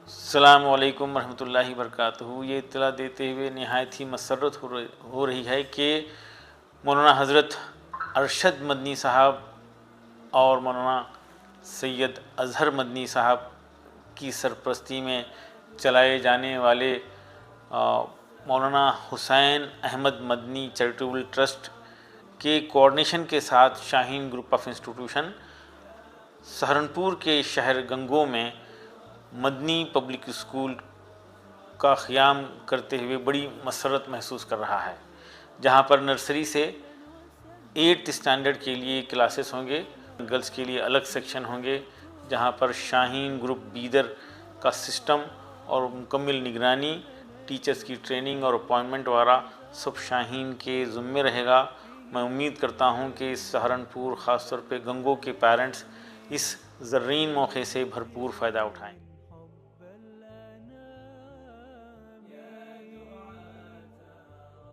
السلام علیکم ورحمۃ اللہ وبرکاتہ۔ یہ اطلاع دیتے ہوئے نہایت ہی مسرت ہو رہی ہے کہ مولانا حضرت ارشد مدنی صاحب اور مولانا سید اظہر مدنی صاحب کی سرپرستی میں چلائے جانے والے مولانا حسین احمد مدنی چیریٹیبل ٹرسٹ کے کوآرڈینیشن کے ساتھ شاہین گروپ آف انسٹیٹیوشن سہارنپور کے شہر گنگو میں مدنی پبلک اسکول کا قیام کرتے ہوئے بڑی مسرت محسوس کر رہا ہے، جہاں پر نرسری سے 8th اسٹینڈرڈ کے لیے کلاسز ہوں گے، گرلز کے لیے الگ سیکشن ہوں گے، جہاں پر شاہین گروپ بیدر کا سسٹم اور مکمل نگرانی، ٹیچرز کی ٹریننگ اور اپوائنٹمنٹ وغیرہ سب شاہین کے ذمے رہے گا۔ میں امید کرتا ہوں کہ سہارنپور خاص طور پہ گنگو کے پیرنٹس اس زرین موقع سے بھرپور فائدہ اٹھائیں گے۔